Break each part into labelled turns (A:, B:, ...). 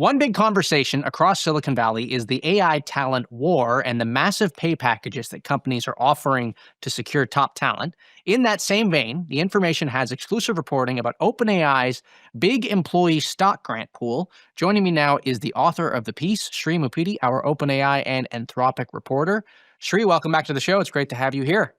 A: One big conversation across Silicon Valley is the AI talent war and the massive pay packages that companies are offering to secure top talent. In that same vein, the information has exclusive reporting about OpenAI's big employee stock grant pool. Joining me now is the author of the piece, Sri Muppidi, our OpenAI and Anthropic reporter. Sri, welcome back to the show. It's great to have you here.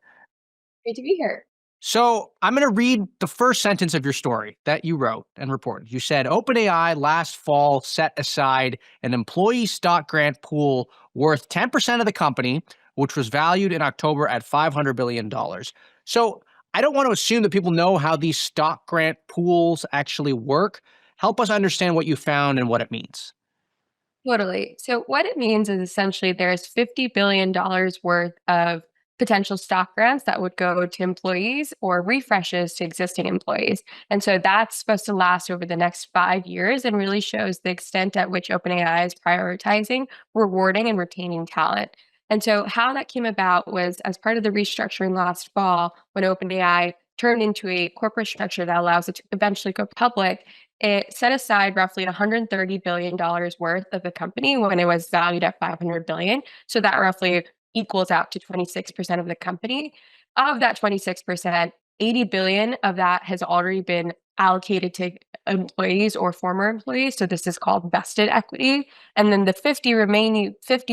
B: Great to be here.
A: So I'm going to read the first sentence of your story that you wrote and reported. You said OpenAI last fall set aside an employee stock grant pool worth 10% of the company, which was valued in October at $500 billion. So I don't want to assume that people know how these stock grant pools actually work. Help us understand what you found and what it means.
B: Totally. So what it means is essentially there's $50 billion worth of potential stock grants that would go to employees or refreshes to existing employees. And so that's supposed to last over the next 5 years and really shows the extent at which OpenAI is prioritizing, rewarding, and retaining talent. And so how that came about was as part of the restructuring last fall when OpenAI turned into a corporate structure that allows it to eventually go public. It set aside roughly $130 billion worth of the company when it was valued at $500 billion. So that roughly equals out to 26% of the company. Of that 26%, 80 billion of that has already been allocated to employees or former employees. So this is called vested equity. And then the 50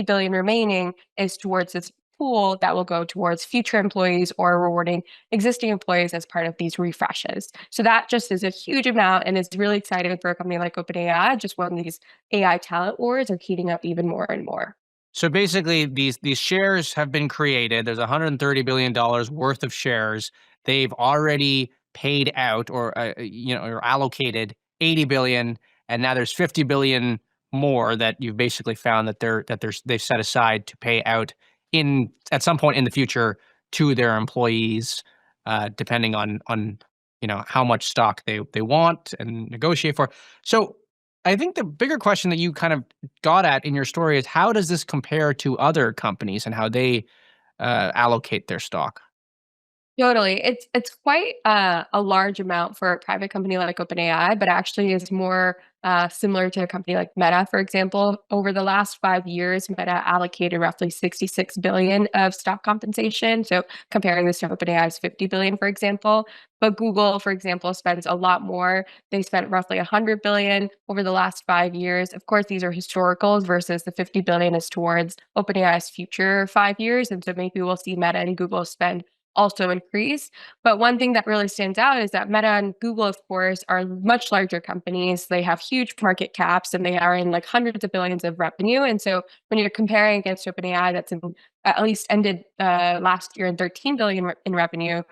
B: billion remaining is towards this pool that will go towards future employees or rewarding existing employees as part of these refreshes. So that just is a huge amount and is really exciting for a company like OpenAI, just when these AI talent wars are heating up even more and more.
A: So basically, these shares have been created. There's $130 billion worth of shares. They've already paid out or allocated 80 billion, and now there's 50 billion more that you've basically found that they've set aside to pay out in at some point in the future to their employees, depending on how much stock they want and negotiate for. So I think the bigger question that you kind of got at in your story is how does this compare to other companies and how they allocate their stock?
B: Totally. It's quite a large amount for a private company like OpenAI, but actually is more similar to a company like Meta, for example. Over the last 5 years, Meta allocated roughly 66 billion of stock compensation. So comparing this to OpenAI's 50 billion, for example. But Google, for example, spends a lot more. They spent roughly 100 billion over the last 5 years. Of course, these are historicals versus the 50 billion is towards OpenAI's future 5 years. And so maybe we'll see Meta and Google spend also increase. But one thing that really stands out is that Meta and Google, of course, are much larger companies. They have huge market caps and they are in like hundreds of billions of revenue. And so when you're comparing against OpenAI, that's at least ended last year in 13 billion in revenue,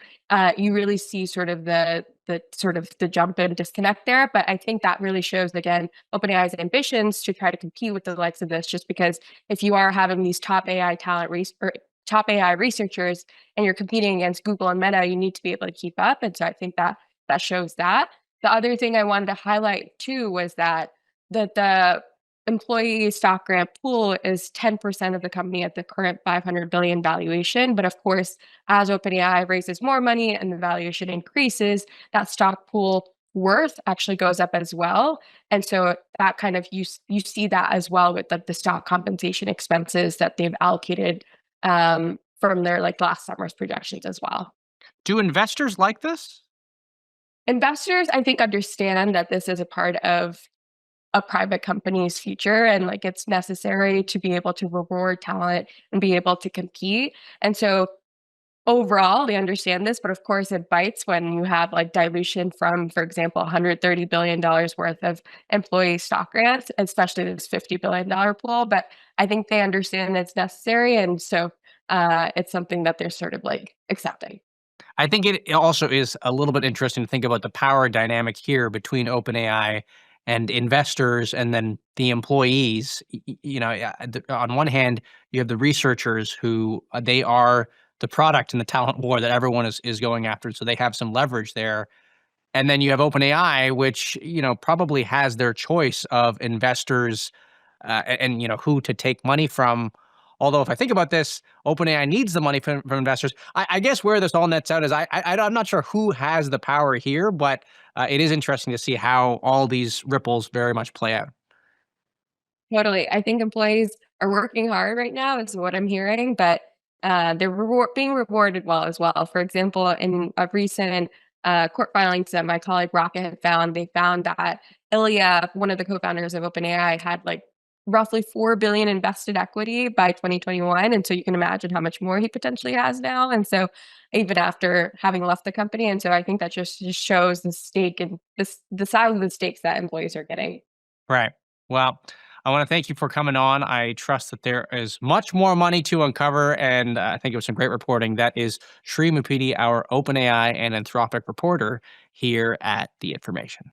B: you really see sort of the jump and disconnect there. But I think that really shows again OpenAI's ambitions to try to compete with the likes of this. Just because if you are having these top AI researchers and you're competing against Google and Meta, you need to be able to keep up. And so I think that shows that. The other thing I wanted to highlight too was that the employee stock grant pool is 10% of the company at the current 500 billion valuation. But of course, as OpenAI raises more money and the valuation increases, that stock pool worth actually goes up as well. And so that kind of you see that as well with the stock compensation expenses that they've allocated from their like last summer's projections as well.
A: Do investors like this?
B: Investors, I think, understand that this is a part of a private company's future and like it's necessary to be able to reward talent and be able to compete. And so overall, they understand this, but of course, it bites when you have like dilution from, for example, $130 billion worth of employee stock grants, especially this $50 billion pool. But I think they understand it's necessary. And so it's something that they're sort of like accepting.
A: I think it also is a little bit interesting to think about the power dynamic here between OpenAI and investors and then the employees. On one hand, you have the researchers who they are the product in the talent war that everyone is going after. So they have some leverage there. And then you have OpenAI, which, probably has their choice of investors and who to take money from. Although if I think about this, OpenAI needs the money from investors. I guess where this all nets out is I'm not sure who has the power here, but it is interesting to see how all these ripples very much play out.
B: Totally. I think employees are working hard right now is what I'm hearing, but, they're being rewarded well as well. For example, in a recent, court filings that my colleague Rocket had found, they found that Ilya, one of the co-founders of OpenAI, had, like, roughly 4 billion invested equity by 2021, and so you can imagine how much more he potentially has now, and so even after having left the company, and so I think that just shows the stake and the size of the stakes that employees are getting.
A: Right. Well, I want to thank you for coming on. I trust that there is much more money to uncover, and I think it was some great reporting. That is Sri Muppidi, our OpenAI and Anthropic reporter here at The Information.